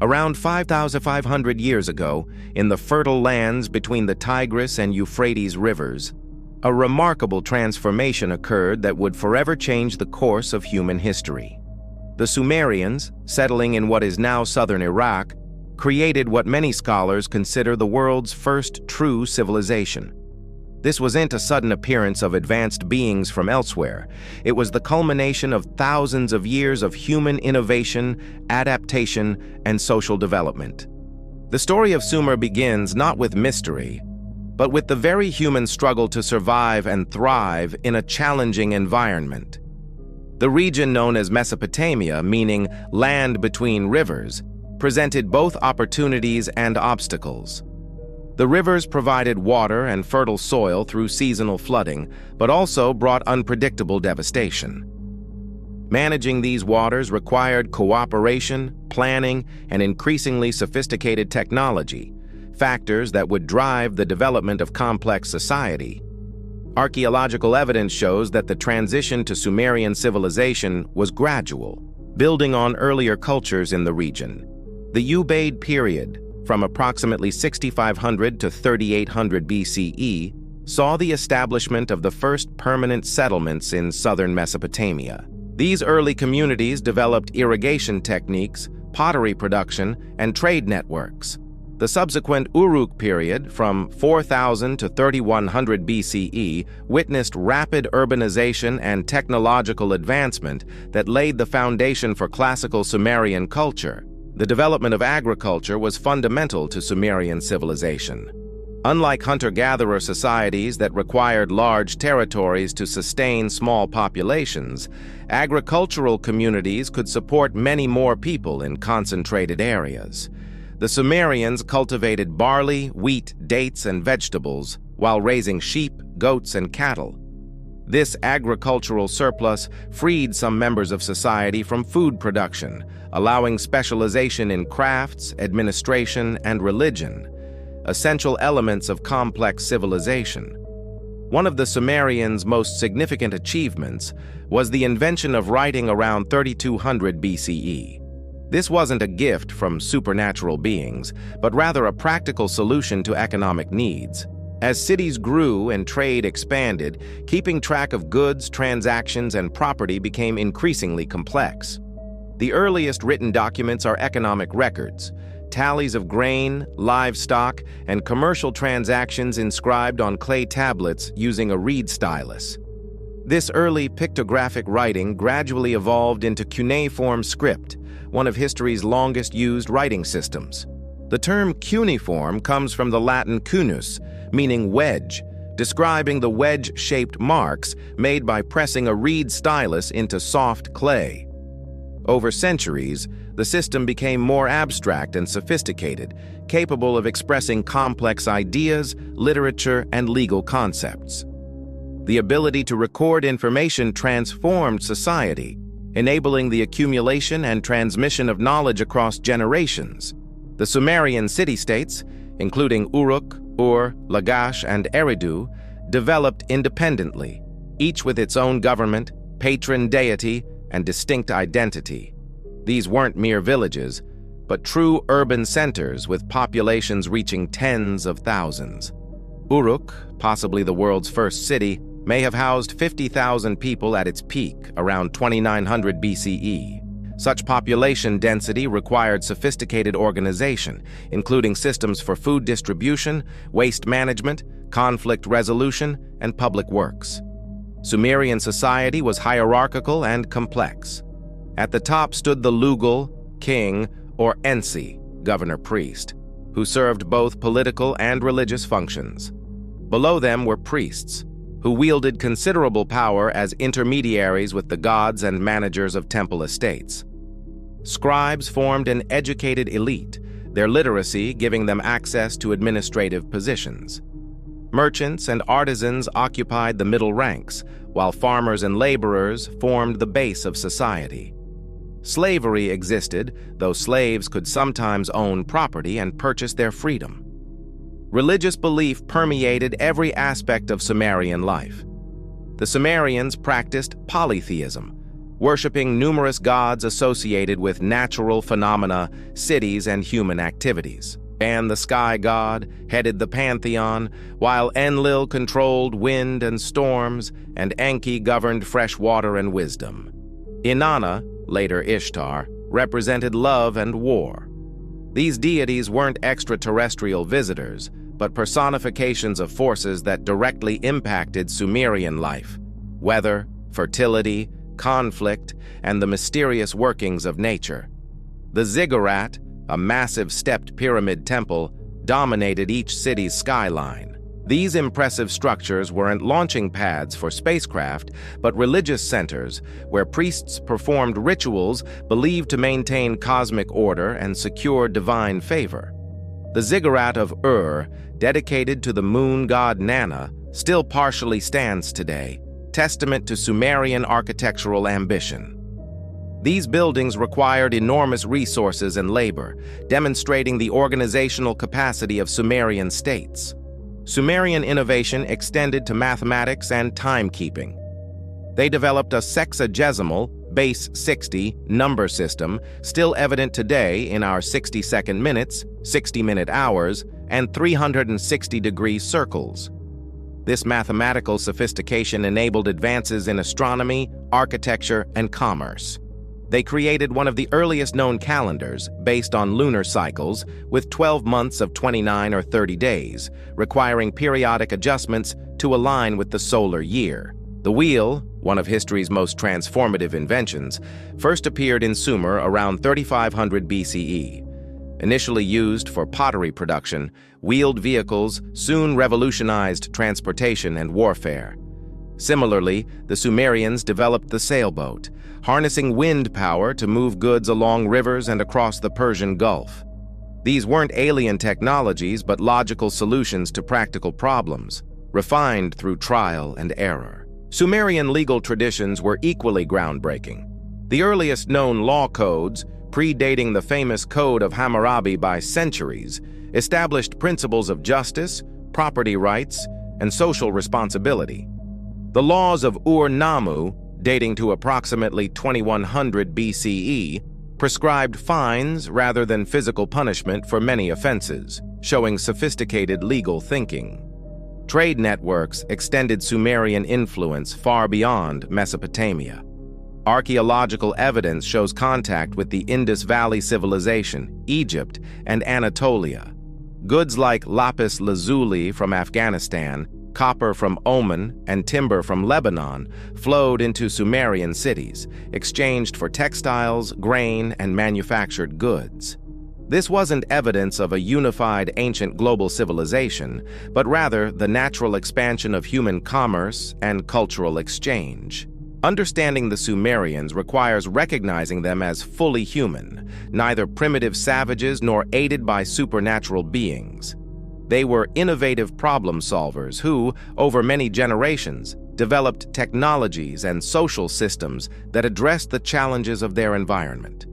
Around 5,500 years ago, in the fertile lands between the Tigris and Euphrates rivers, a remarkable transformation occurred that would forever change the course of human history. The Sumerians, settling in what is now southern Iraq, created what many scholars consider the world's first true civilization. This wasn't a sudden appearance of advanced beings from elsewhere. It was the culmination of thousands of years of human innovation, adaptation, and social development. The story of Sumer begins not with mystery, but with the very human struggle to survive and thrive in a challenging environment. The region known as Mesopotamia, meaning land between rivers, presented both opportunities and obstacles. The rivers provided water and fertile soil through seasonal flooding, but also brought unpredictable devastation. Managing these waters required cooperation, planning, and increasingly sophisticated technology, factors that would drive the development of complex society. Archaeological evidence shows that the transition to Sumerian civilization was gradual, building on earlier cultures in the region. The Ubaid period, from approximately 6500 to 3800 BCE, saw the establishment of the first permanent settlements in southern Mesopotamia. These early communities developed irrigation techniques, pottery production, and trade networks. The subsequent Uruk period, from 4000 to 3100 BCE, witnessed rapid urbanization and technological advancement that laid the foundation for classical Sumerian culture. The development of agriculture was fundamental to Sumerian civilization. Unlike hunter-gatherer societies that required large territories to sustain small populations, agricultural communities could support many more people in concentrated areas. The Sumerians cultivated barley, wheat, dates, and vegetables, while raising sheep, goats, and cattle. This agricultural surplus freed some members of society from food production, allowing specialization in crafts, administration, and religion, essential elements of complex civilization. One of the Sumerians' most significant achievements was the invention of writing around 3200 BCE. This wasn't a gift from supernatural beings, but rather a practical solution to economic needs. As cities grew and trade expanded, keeping track of goods, transactions, and property became increasingly complex. The earliest written documents are economic records, tallies of grain, livestock, and commercial transactions inscribed on clay tablets using a reed stylus. This early pictographic writing gradually evolved into cuneiform script, one of history's longest used writing systems. The term cuneiform comes from the Latin cunus, meaning wedge, describing the wedge-shaped marks made by pressing a reed stylus into soft clay. Over centuries, the system became more abstract and sophisticated, capable of expressing complex ideas, literature, and legal concepts. The ability to record information transformed society, enabling the accumulation and transmission of knowledge across generations. The Sumerian city-states, including Uruk, Ur, Lagash, and Eridu, developed independently, each with its own government, patron deity, and distinct identity. These weren't mere villages, but true urban centers with populations reaching tens of thousands. Uruk, possibly the world's first city, may have housed 50,000 people at its peak around 2900 BCE. Such population density required sophisticated organization, including systems for food distribution, waste management, conflict resolution, and public works. Sumerian society was hierarchical and complex. At the top stood the Lugal, king, or Ensi, governor-priest, who served both political and religious functions. Below them were priests, who wielded considerable power as intermediaries with the gods and managers of temple estates. Scribes formed an educated elite, their literacy giving them access to administrative positions. Merchants and artisans occupied the middle ranks, while farmers and laborers formed the base of society. Slavery existed, though slaves could sometimes own property and purchase their freedom. Religious belief permeated every aspect of Sumerian life. The Sumerians practiced polytheism, worshipping numerous gods associated with natural phenomena, cities, and human activities. Pan, the sky god, headed the pantheon, while Enlil controlled wind and storms, and Enki governed fresh water and wisdom. Inanna, later Ishtar, represented love and war. These deities weren't extraterrestrial visitors, but personifications of forces that directly impacted Sumerian life: weather, fertility, conflict, and the mysterious workings of nature. The ziggurat, a massive stepped pyramid temple, dominated each city's skyline. These impressive structures weren't launching pads for spacecraft, but religious centers where priests performed rituals believed to maintain cosmic order and secure divine favor. The ziggurat of Ur, dedicated to the moon god Nanna, still partially stands today, testament to Sumerian architectural ambition. These buildings required enormous resources and labor, demonstrating the organizational capacity of Sumerian states. Sumerian innovation extended to mathematics and timekeeping. They developed a sexagesimal, base 60, number system, still evident today in our 60-second minutes, 60-minute hours, and 360-degree circles. This mathematical sophistication enabled advances in astronomy, architecture, and commerce. They created one of the earliest known calendars, based on lunar cycles, with 12 months of 29 or 30 days, requiring periodic adjustments to align with the solar year. The wheel, one of history's most transformative inventions, first appeared in Sumer around 3500 BCE. Initially used for pottery production, wheeled vehicles soon revolutionized transportation and warfare. Similarly, the Sumerians developed the sailboat, harnessing wind power to move goods along rivers and across the Persian Gulf. These weren't alien technologies, but logical solutions to practical problems, refined through trial and error. Sumerian legal traditions were equally groundbreaking. The earliest known law codes, predating the famous Code of Hammurabi by centuries, established principles of justice, property rights, and social responsibility. The laws of Ur-Nammu, dating to approximately 2100 BCE, prescribed fines rather than physical punishment for many offenses, showing sophisticated legal thinking. Trade networks extended Sumerian influence far beyond Mesopotamia. Archaeological evidence shows contact with the Indus Valley Civilization, Egypt, and Anatolia. Goods like lapis lazuli from Afghanistan, copper from Oman, and timber from Lebanon flowed into Sumerian cities, exchanged for textiles, grain, and manufactured goods. This wasn't evidence of a unified ancient global civilization, but rather the natural expansion of human commerce and cultural exchange. Understanding the Sumerians requires recognizing them as fully human, neither primitive savages nor aided by supernatural beings. They were innovative problem solvers who, over many generations, developed technologies and social systems that addressed the challenges of their environment.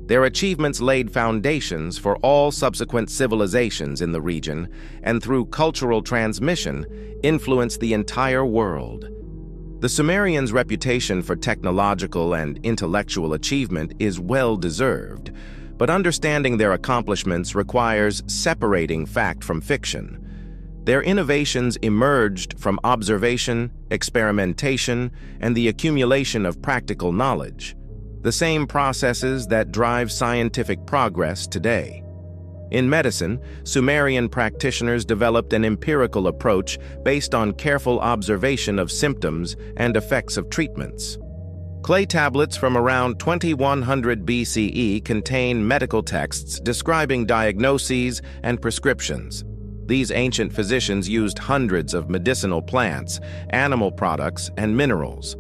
Their achievements laid foundations for all subsequent civilizations in the region, and through cultural transmission, influenced the entire world. The Sumerians' reputation for technological and intellectual achievement is well-deserved, but understanding their accomplishments requires separating fact from fiction. Their innovations emerged from observation, experimentation, and the accumulation of practical knowledge, the same processes that drive scientific progress today. In medicine, Sumerian practitioners developed an empirical approach based on careful observation of symptoms and effects of treatments. Clay tablets from around 2100 BCE contain medical texts describing diagnoses and prescriptions. These ancient physicians used hundreds of medicinal plants, animal products, and minerals.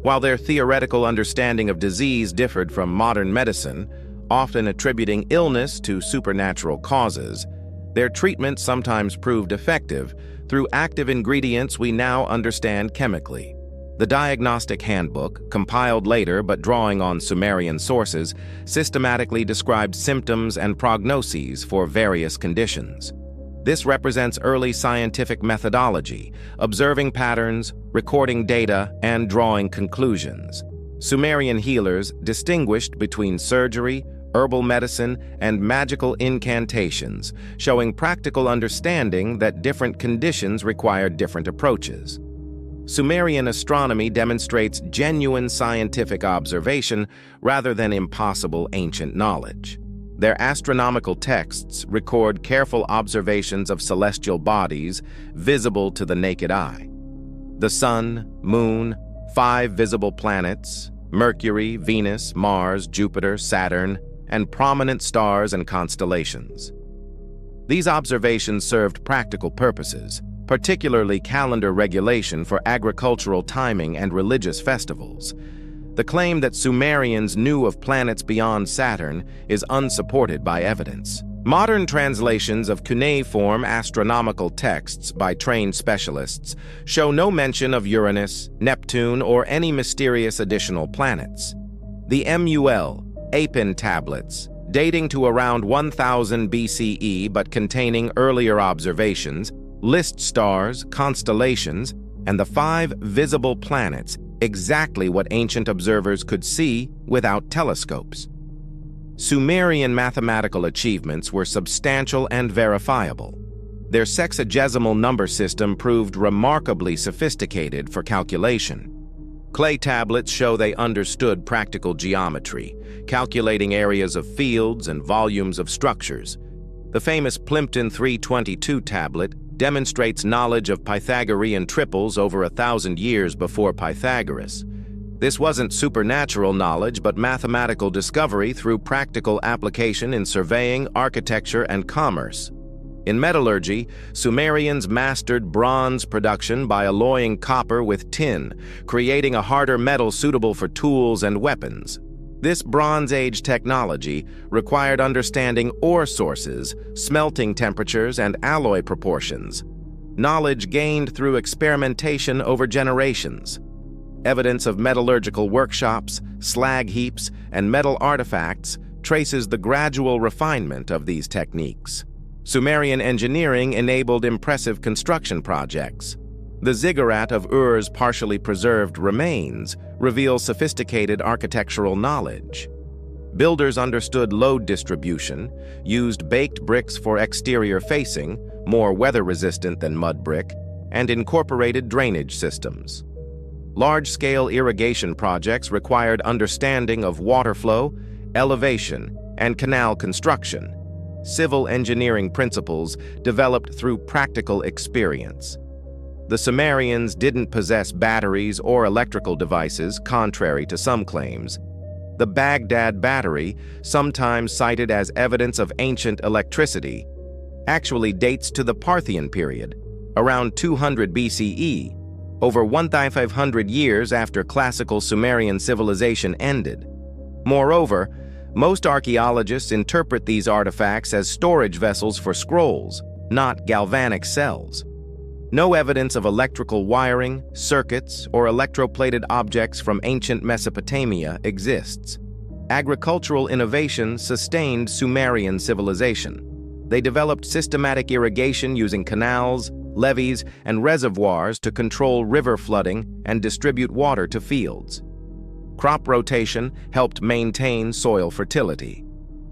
While their theoretical understanding of disease differed from modern medicine, often attributing illness to supernatural causes, their treatment sometimes proved effective through active ingredients we now understand chemically. The Diagnostic Handbook, compiled later but drawing on Sumerian sources, systematically described symptoms and prognoses for various conditions. This represents early scientific methodology, observing patterns, recording data, and drawing conclusions. Sumerian healers distinguished between surgery, herbal medicine, and magical incantations, showing practical understanding that different conditions required different approaches. Sumerian astronomy demonstrates genuine scientific observation rather than impossible ancient knowledge. Their astronomical texts record careful observations of celestial bodies visible to the naked eye. The sun, moon, 5 visible planets, Mercury, Venus, Mars, Jupiter, Saturn, and prominent stars and constellations. These observations served practical purposes, particularly calendar regulation for agricultural timing and religious festivals. The claim that Sumerians knew of planets beyond Saturn is unsupported by evidence. Modern translations of cuneiform astronomical texts by trained specialists show no mention of Uranus, Neptune, or any mysterious additional planets. The MUL, Apin tablets, dating to around 1000 BCE but containing earlier observations, list stars, constellations, and the 5 visible planets, exactly what ancient observers could see without telescopes. Sumerian mathematical achievements were substantial and verifiable. Their sexagesimal number system proved remarkably sophisticated for calculation. Clay tablets show they understood practical geometry, calculating areas of fields and volumes of structures. The famous Plimpton 322 tablet demonstrates knowledge of Pythagorean triples over 1,000 years before Pythagoras. This wasn't supernatural knowledge, but mathematical discovery through practical application in surveying, architecture, and commerce. In metallurgy, Sumerians mastered bronze production by alloying copper with tin, creating a harder metal suitable for tools and weapons. This Bronze Age technology required understanding ore sources, smelting temperatures, and alloy proportions. Knowledge gained through experimentation over generations. Evidence of metallurgical workshops, slag heaps, and metal artifacts traces the gradual refinement of these techniques. Sumerian engineering enabled impressive construction projects. The ziggurat of Ur's partially preserved remains reveal sophisticated architectural knowledge. Builders understood load distribution, used baked bricks for exterior facing, more weather-resistant than mud brick, and incorporated drainage systems. Large-scale irrigation projects required understanding of water flow, elevation, and canal construction. Civil engineering principles developed through practical experience. The Sumerians didn't possess batteries or electrical devices, contrary to some claims. The Baghdad battery, sometimes cited as evidence of ancient electricity, actually dates to the Parthian period, around 200 BCE, over 1,500 years after classical Sumerian civilization ended. Moreover, most archaeologists interpret these artifacts as storage vessels for scrolls, not galvanic cells. No evidence of electrical wiring, circuits, or electroplated objects from ancient Mesopotamia exists. Agricultural innovation sustained Sumerian civilization. They developed systematic irrigation using canals, levees, and reservoirs to control river flooding and distribute water to fields. Crop rotation helped maintain soil fertility.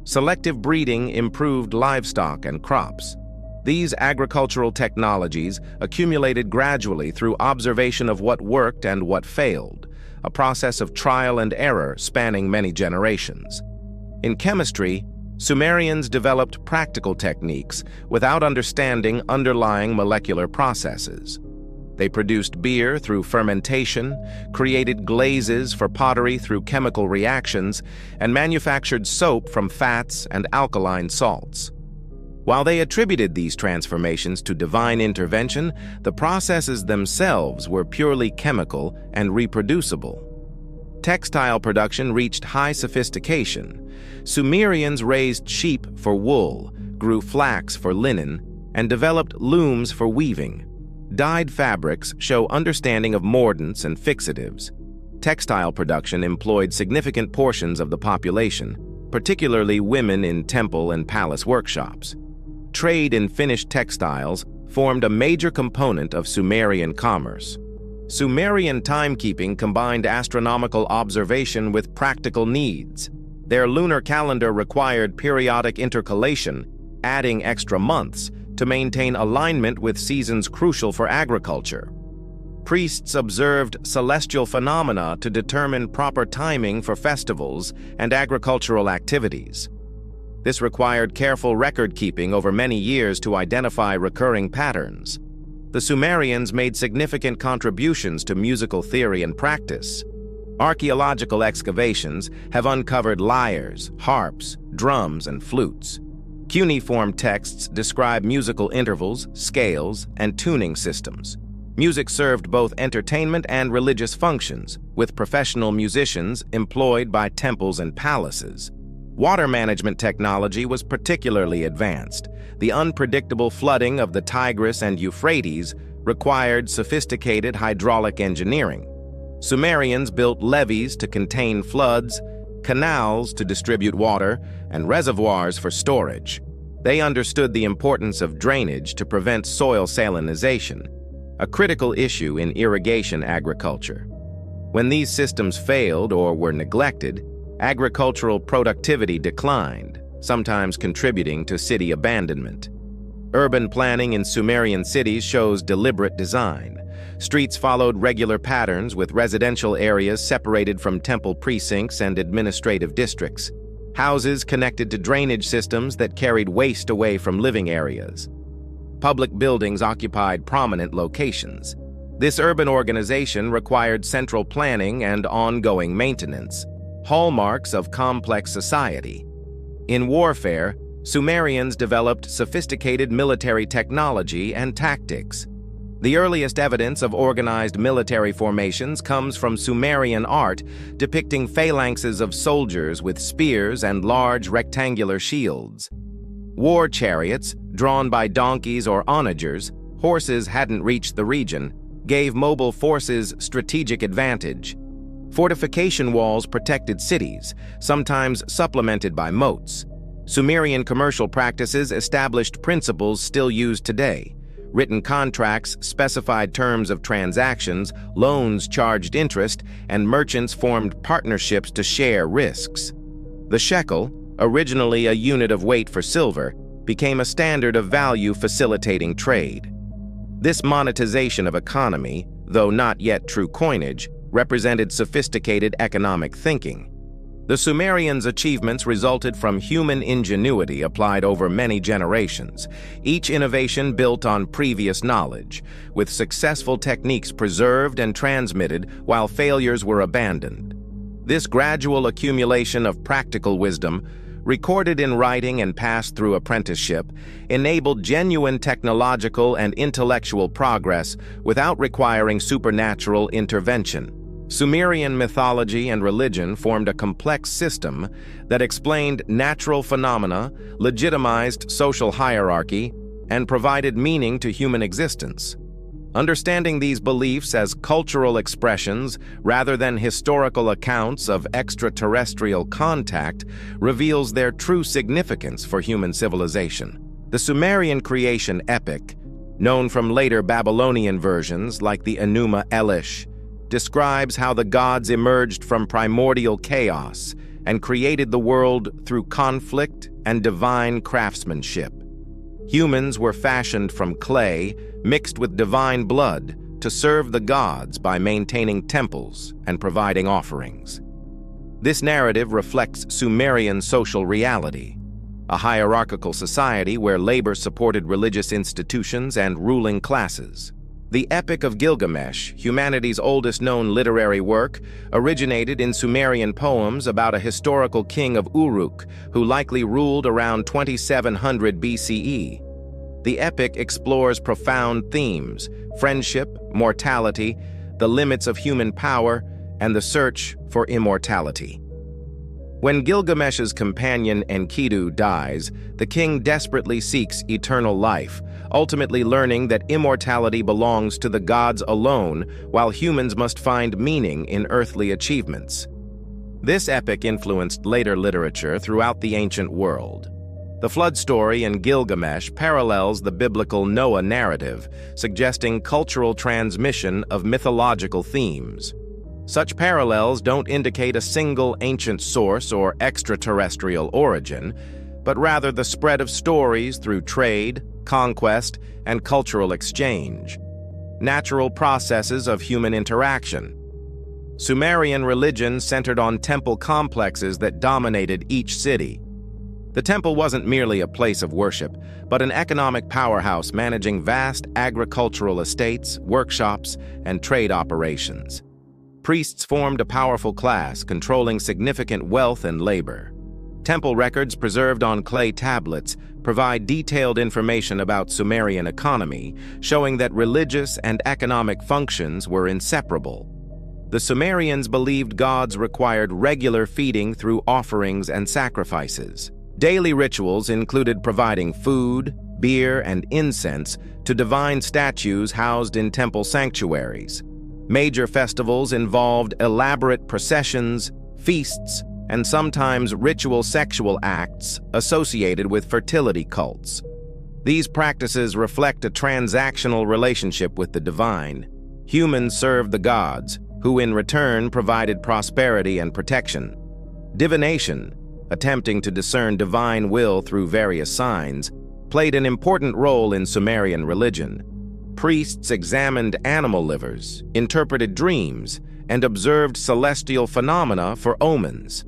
Selective breeding improved livestock and crops. These agricultural technologies accumulated gradually through observation of what worked and what failed, a process of trial and error spanning many generations. In chemistry, Sumerians developed practical techniques without understanding underlying molecular processes. They produced beer through fermentation, created glazes for pottery through chemical reactions, and manufactured soap from fats and alkaline salts. While they attributed these transformations to divine intervention, the processes themselves were purely chemical and reproducible. Textile production reached high sophistication. Sumerians raised sheep for wool, grew flax for linen, and developed looms for weaving. Dyed fabrics show understanding of mordants and fixatives. Textile production employed significant portions of the population, particularly women in temple and palace workshops. Trade in finished textiles formed a major component of Sumerian commerce. Sumerian timekeeping combined astronomical observation with practical needs. Their lunar calendar required periodic intercalation, adding extra months, to maintain alignment with seasons crucial for agriculture. Priests observed celestial phenomena to determine proper timing for festivals and agricultural activities. This required careful record-keeping over many years to identify recurring patterns. The Sumerians made significant contributions to musical theory and practice. Archaeological excavations have uncovered lyres, harps, drums, and flutes. Cuneiform texts describe musical intervals, scales, and tuning systems. Music served both entertainment and religious functions, with professional musicians employed by temples and palaces. Water management technology was particularly advanced. The unpredictable flooding of the Tigris and Euphrates required sophisticated hydraulic engineering. Sumerians built levees to contain floods, canals to distribute water, and reservoirs for storage. They understood the importance of drainage to prevent soil salinization, a critical issue in irrigation agriculture. When these systems failed or were neglected, agricultural productivity declined, sometimes contributing to city abandonment. Urban planning in Sumerian cities shows deliberate design. Streets followed regular patterns, with residential areas separated from temple precincts and administrative districts. Houses connected to drainage systems that carried waste away from living areas. Public buildings occupied prominent locations. This urban organization required central planning and ongoing maintenance, hallmarks of complex society. In warfare, Sumerians developed sophisticated military technology and tactics. The earliest evidence of organized military formations comes from Sumerian art depicting phalanxes of soldiers with spears and large rectangular shields. War chariots, drawn by donkeys or onagers, horses hadn't reached the region, gave mobile forces strategic advantage. Fortification walls protected cities, sometimes supplemented by moats. Sumerian commercial practices established principles still used today. Written contracts specified terms of transactions, loans charged interest, and merchants formed partnerships to share risks. The shekel, originally a unit of weight for silver, became a standard of value facilitating trade. This monetization of economy, though not yet true coinage, represented sophisticated economic thinking. The Sumerians' achievements resulted from human ingenuity applied over many generations, each innovation built on previous knowledge, with successful techniques preserved and transmitted while failures were abandoned. This gradual accumulation of practical wisdom, recorded in writing and passed through apprenticeship, enabled genuine technological and intellectual progress without requiring supernatural intervention. Sumerian mythology and religion formed a complex system that explained natural phenomena, legitimized social hierarchy, and provided meaning to human existence. Understanding these beliefs as cultural expressions rather than historical accounts of extraterrestrial contact reveals their true significance for human civilization. The Sumerian creation epic, known from later Babylonian versions like the Enuma Elish, describes how the gods emerged from primordial chaos and created the world through conflict and divine craftsmanship. Humans were fashioned from clay, mixed with divine blood, to serve the gods by maintaining temples and providing offerings. This narrative reflects Sumerian social reality, a hierarchical society where labor supported religious institutions and ruling classes. The Epic of Gilgamesh, humanity's oldest known literary work, originated in Sumerian poems about a historical king of Uruk who likely ruled around 2700 BCE. The epic explores profound themes: friendship, mortality, the limits of human power, and the search for immortality. When Gilgamesh's companion Enkidu dies, the king desperately seeks eternal life, ultimately learning that immortality belongs to the gods alone, while humans must find meaning in earthly achievements. This epic influenced later literature throughout the ancient world. The flood story in Gilgamesh parallels the biblical Noah narrative, suggesting cultural transmission of mythological themes. Such parallels don't indicate a single ancient source or extraterrestrial origin, but rather the spread of stories through trade, conquest, and cultural exchange. Natural processes of human interaction. Sumerian religion centered on temple complexes that dominated each city. The temple wasn't merely a place of worship, but an economic powerhouse managing vast agricultural estates, workshops, and trade operations. Priests formed a powerful class, controlling significant wealth and labor. Temple records preserved on clay tablets provide detailed information about Sumerian economy, showing that religious and economic functions were inseparable. The Sumerians believed gods required regular feeding through offerings and sacrifices. Daily rituals included providing food, beer, and incense to divine statues housed in temple sanctuaries. Major festivals involved elaborate processions, feasts, and sometimes ritual sexual acts associated with fertility cults. These practices reflect a transactional relationship with the divine. Humans served the gods, who in return provided prosperity and protection. Divination, attempting to discern divine will through various signs, played an important role in Sumerian religion. Priests examined animal livers, interpreted dreams, and observed celestial phenomena for omens.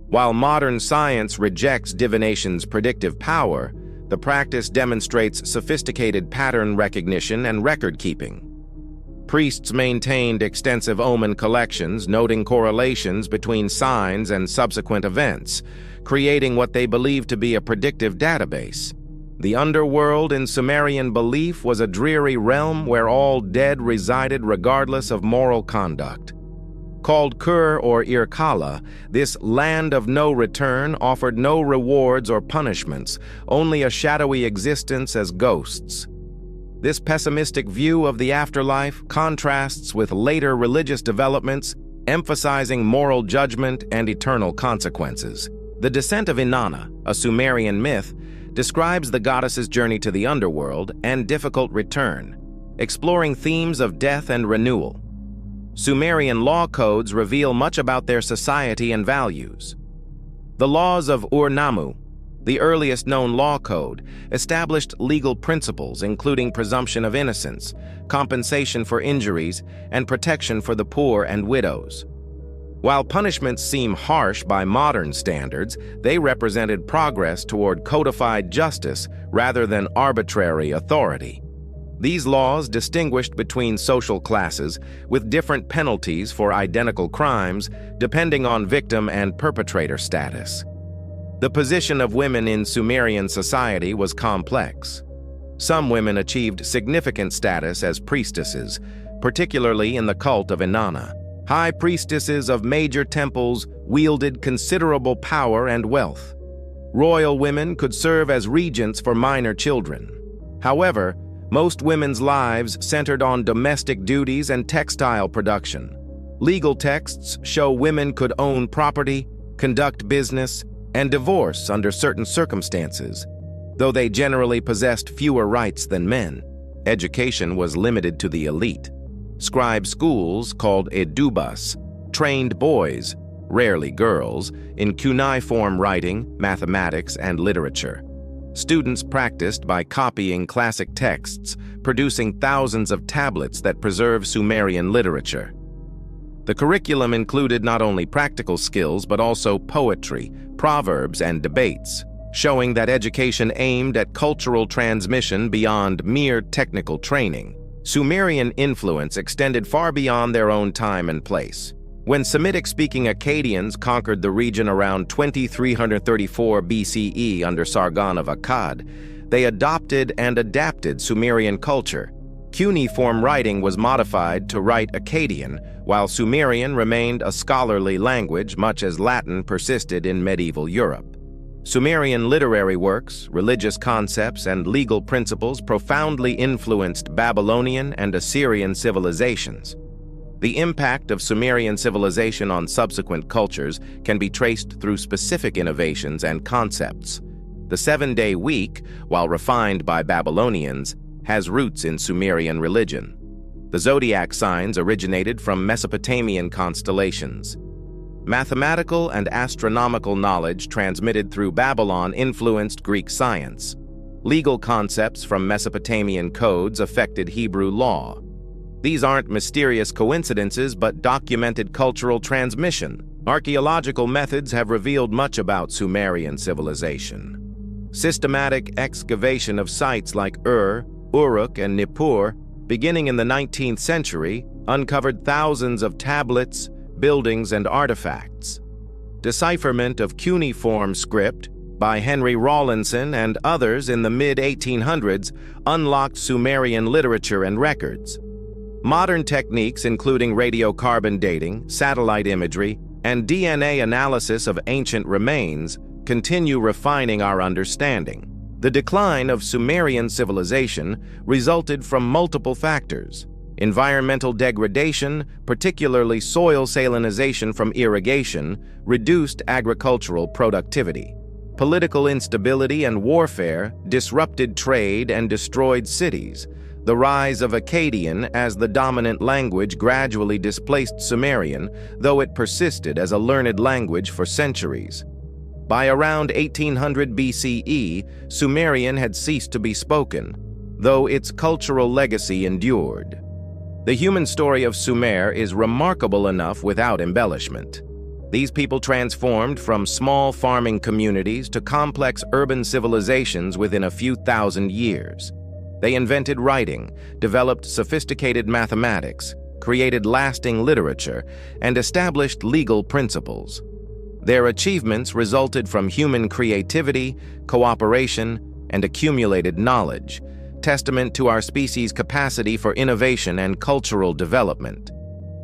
While modern science rejects divination's predictive power, the practice demonstrates sophisticated pattern recognition and record-keeping. Priests maintained extensive omen collections, noting correlations between signs and subsequent events, creating what they believed to be a predictive database. The underworld in Sumerian belief was a dreary realm where all dead resided regardless of moral conduct. Called Kur or Irkala, this land of no return offered no rewards or punishments, only a shadowy existence as ghosts. This pessimistic view of the afterlife contrasts with later religious developments, emphasizing moral judgment and eternal consequences. The descent of Inanna, a Sumerian myth, describes the goddess's journey to the underworld and difficult return, exploring themes of death and renewal. Sumerian law codes reveal much about their society and values. The laws of Ur-Nammu, the earliest known law code, established legal principles including presumption of innocence, compensation for injuries, and protection for the poor and widows. While punishments seem harsh by modern standards, they represented progress toward codified justice rather than arbitrary authority. These laws distinguished between social classes, with different penalties for identical crimes depending on victim and perpetrator status. The position of women in Sumerian society was complex. Some women achieved significant status as priestesses, particularly in the cult of Inanna. High priestesses of major temples wielded considerable power and wealth. Royal women could serve as regents for minor children. However, most women's lives centered on domestic duties and textile production. Legal texts show women could own property, conduct business, and divorce under certain circumstances. Though they generally possessed fewer rights than men, education was limited to the elite. Scribe schools, called edubas, trained boys, rarely girls, in cuneiform writing, mathematics, and literature. Students practiced by copying classic texts, producing thousands of tablets that preserve Sumerian literature. The curriculum included not only practical skills but also poetry, proverbs, and debates, showing that education aimed at cultural transmission beyond mere technical training. Sumerian influence extended far beyond their own time and place. When Semitic-speaking Akkadians conquered the region around 2334 BCE under Sargon of Akkad, they adopted and adapted Sumerian culture. Cuneiform writing was modified to write Akkadian, while Sumerian remained a scholarly language much as Latin persisted in medieval Europe. Sumerian literary works, religious concepts, and legal principles profoundly influenced Babylonian and Assyrian civilizations. The impact of Sumerian civilization on subsequent cultures can be traced through specific innovations and concepts. The 7-day week, while refined by Babylonians, has roots in Sumerian religion. The zodiac signs originated from Mesopotamian constellations. Mathematical and astronomical knowledge transmitted through Babylon influenced Greek science. Legal concepts from Mesopotamian codes affected Hebrew law. These aren't mysterious coincidences, but documented cultural transmission. Archaeological methods have revealed much about Sumerian civilization. Systematic excavation of sites like Uruk, and Nippur, beginning in the 19th century, uncovered thousands of tablets, buildings, and artifacts. Decipherment of cuneiform script by Henry Rawlinson and others in the mid-1800s unlocked Sumerian literature and records. Modern techniques including radiocarbon dating, satellite imagery, and DNA analysis of ancient remains continue refining our understanding. The decline of Sumerian civilization resulted from multiple factors. Environmental degradation, particularly soil salinization from irrigation, reduced agricultural productivity. Political instability and warfare disrupted trade and destroyed cities. The rise of Akkadian as the dominant language gradually displaced Sumerian, though it persisted as a learned language for centuries. By around 1800 BCE, Sumerian had ceased to be spoken, though its cultural legacy endured. The human story of Sumer is remarkable enough without embellishment. These people transformed from small farming communities to complex urban civilizations within a few thousand years. They invented writing, developed sophisticated mathematics, created lasting literature, and established legal principles. Their achievements resulted from human creativity, cooperation, and accumulated knowledge, testament to our species' capacity for innovation and cultural development.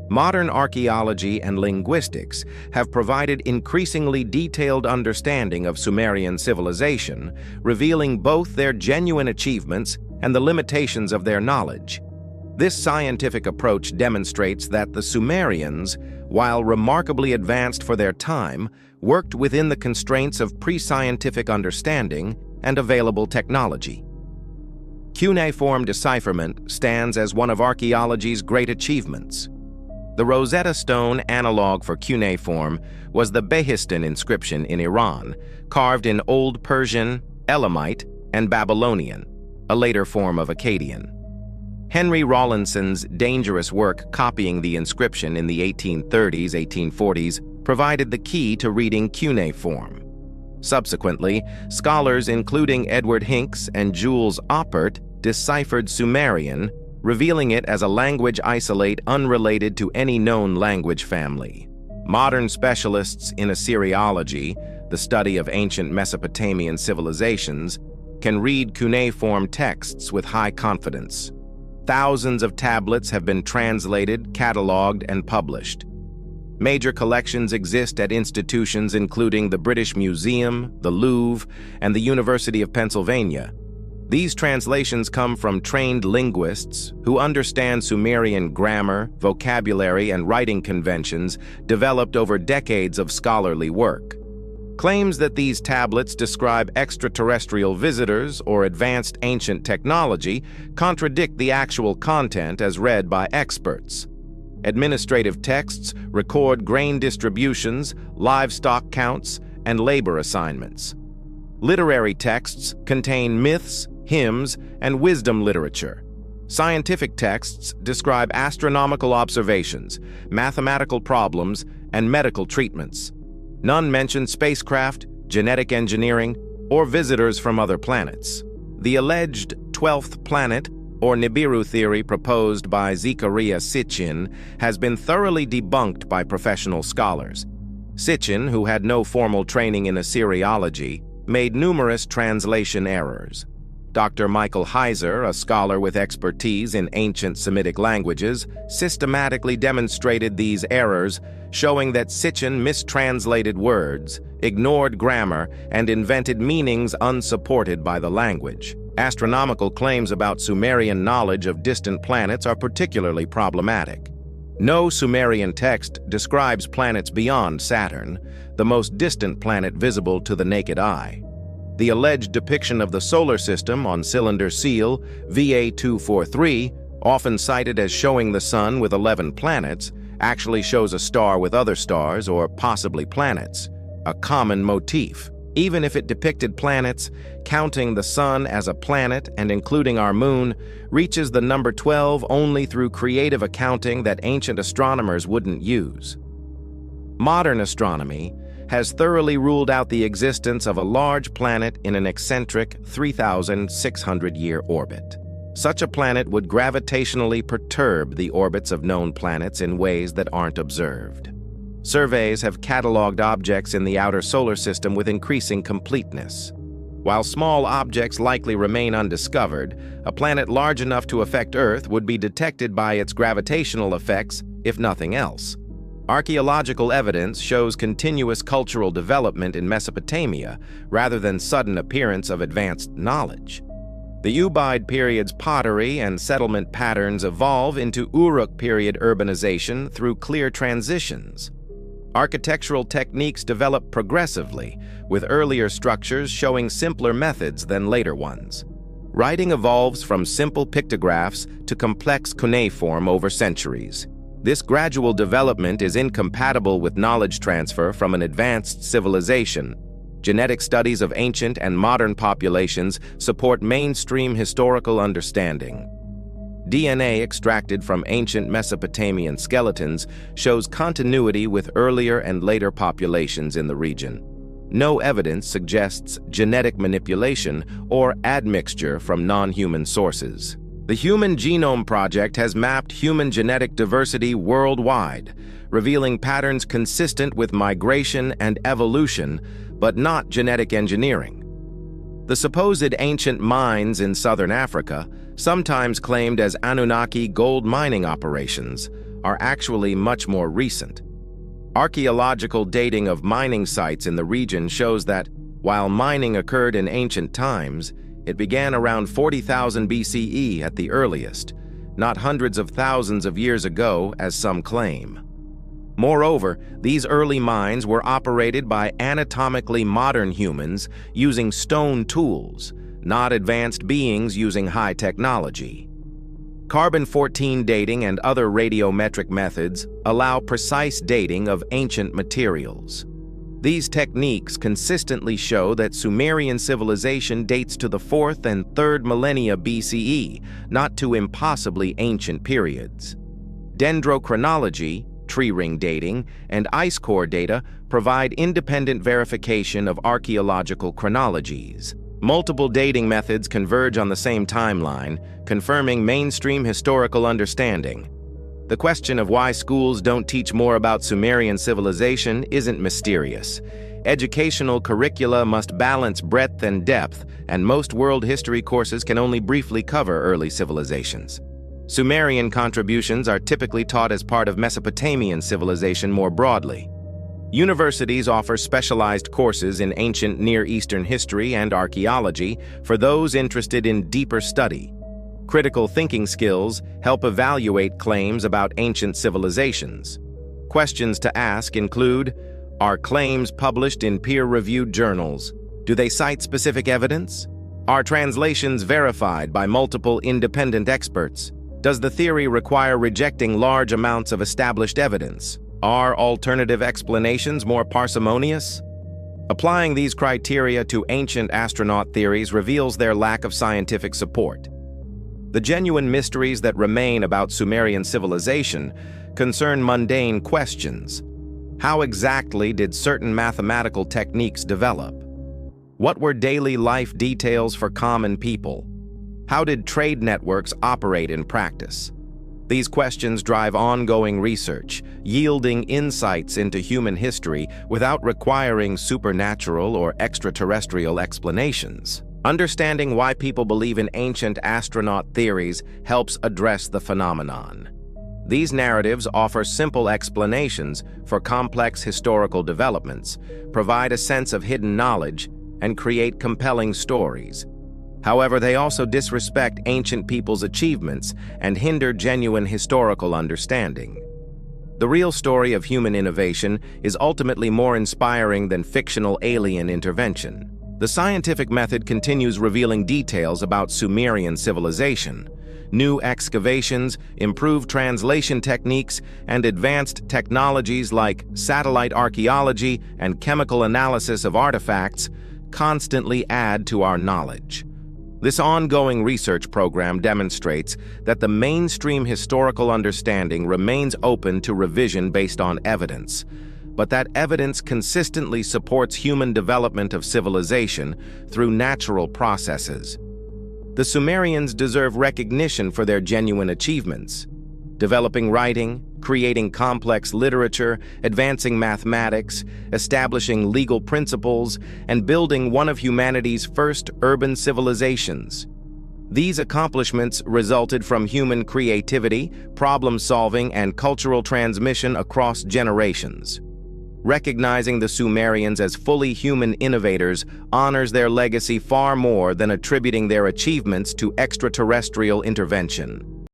Modern archaeology and linguistics have provided increasingly detailed understanding of Sumerian civilization, revealing both their genuine achievements and the limitations of their knowledge. This scientific approach demonstrates that the Sumerians, while remarkably advanced for their time, worked within the constraints of pre-scientific understanding and available technology. Cuneiform decipherment stands as one of archaeology's great achievements. The Rosetta Stone analog for cuneiform was the Behistun inscription in Iran, carved in Old Persian, Elamite, and Babylonian, a later form of Akkadian. Henry Rawlinson's dangerous work copying the inscription in the 1830s, 1840s provided the key to reading cuneiform. Subsequently, scholars including Edward Hincks and Jules Oppert deciphered Sumerian, revealing it as a language isolate unrelated to any known language family. Modern specialists in Assyriology, the study of ancient Mesopotamian civilizations, can read cuneiform texts with high confidence. Thousands of tablets have been translated, cataloged, and published. Major collections exist at institutions including the British Museum, the Louvre, and the University of Pennsylvania. These translations come from trained linguists who understand Sumerian grammar, vocabulary, and writing conventions developed over decades of scholarly work. Claims that these tablets describe extraterrestrial visitors or advanced ancient technology contradict the actual content as read by experts. Administrative texts record grain distributions, livestock counts, and labor assignments. Literary texts contain myths, hymns, and wisdom literature. Scientific texts describe astronomical observations, mathematical problems, and medical treatments. None mention spacecraft, genetic engineering, or visitors from other planets. The alleged 12th planet, or Nibiru theory proposed by Zecharia Sitchin, has been thoroughly debunked by professional scholars. Sitchin, who had no formal training in Assyriology, made numerous translation errors. Dr. Michael Heiser, a scholar with expertise in ancient Semitic languages, systematically demonstrated these errors, showing that Sitchin mistranslated words, ignored grammar, and invented meanings unsupported by the language. Astronomical claims about Sumerian knowledge of distant planets are particularly problematic. No Sumerian text describes planets beyond Saturn, the most distant planet visible to the naked eye. The alleged depiction of the solar system on cylinder seal VA243, often cited as showing the sun with 11 planets, actually shows a star with other stars or possibly planets, a common motif. Even if it depicted planets, counting the sun as a planet and including our moon reaches the number 12 only through creative accounting that ancient astronomers wouldn't use. Modern astronomy has thoroughly ruled out the existence of a large planet in an eccentric 3,600-year orbit. Such a planet would gravitationally perturb the orbits of known planets in ways that aren't observed. Surveys have cataloged objects in the outer solar system with increasing completeness. While small objects likely remain undiscovered, a planet large enough to affect Earth would be detected by its gravitational effects, if nothing else. Archaeological evidence shows continuous cultural development in Mesopotamia rather than sudden appearance of advanced knowledge. The Ubaid period's pottery and settlement patterns evolve into Uruk period urbanization through clear transitions. Architectural techniques develop progressively, with earlier structures showing simpler methods than later ones. Writing evolves from simple pictographs to complex cuneiform over centuries. This gradual development is incompatible with knowledge transfer from an advanced civilization. Genetic studies of ancient and modern populations support mainstream historical understanding. DNA extracted from ancient Mesopotamian skeletons shows continuity with earlier and later populations in the region. No evidence suggests genetic manipulation or admixture from non-human sources. The Human Genome Project has mapped human genetic diversity worldwide, revealing patterns consistent with migration and evolution, but not genetic engineering. The supposed ancient mines in southern Africa, sometimes claimed as Anunnaki gold mining operations, are actually much more recent. Archaeological dating of mining sites in the region shows that, while mining occurred in ancient times, it began around 40,000 BCE at the earliest, not hundreds of thousands of years ago, as some claim. Moreover, these early mines were operated by anatomically modern humans using stone tools, not advanced beings using high technology. Carbon-14 dating and other radiometric methods allow precise dating of ancient materials. These techniques consistently show that Sumerian civilization dates to the 4th and 3rd millennia BCE, not to impossibly ancient periods. Dendrochronology, tree ring dating, and ice core data provide independent verification of archaeological chronologies. Multiple dating methods converge on the same timeline, confirming mainstream historical understanding. The question of why schools don't teach more about Sumerian civilization isn't mysterious. Educational curricula must balance breadth and depth, and most world history courses can only briefly cover early civilizations. Sumerian contributions are typically taught as part of Mesopotamian civilization more broadly. Universities offer specialized courses in ancient Near Eastern history and archaeology for those interested in deeper study. Critical thinking skills help evaluate claims about ancient civilizations. Questions to ask include, are claims published in peer-reviewed journals? Do they cite specific evidence? Are translations verified by multiple independent experts? Does the theory require rejecting large amounts of established evidence? Are alternative explanations more parsimonious? Applying these criteria to ancient astronaut theories reveals their lack of scientific support. The genuine mysteries that remain about Sumerian civilization concern mundane questions. How exactly did certain mathematical techniques develop? What were daily life details for common people? How did trade networks operate in practice? These questions drive ongoing research, yielding insights into human history without requiring supernatural or extraterrestrial explanations. Understanding why people believe in ancient astronaut theories helps address the phenomenon. These narratives offer simple explanations for complex historical developments, provide a sense of hidden knowledge, and create compelling stories. However, they also disrespect ancient people's achievements and hinder genuine historical understanding. The real story of human innovation is ultimately more inspiring than fictional alien intervention. The scientific method continues revealing details about Sumerian civilization. New excavations, improved translation techniques, and advanced technologies like satellite archaeology and chemical analysis of artifacts constantly add to our knowledge. This ongoing research program demonstrates that the mainstream historical understanding remains open to revision based on evidence, but that evidence consistently supports human development of civilization through natural processes. The Sumerians deserve recognition for their genuine achievements. Developing writing, creating complex literature, advancing mathematics, establishing legal principles, and building one of humanity's first urban civilizations. These accomplishments resulted from human creativity, problem-solving, and cultural transmission across generations. Recognizing the Sumerians as fully human innovators honors their legacy far more than attributing their achievements to extraterrestrial intervention.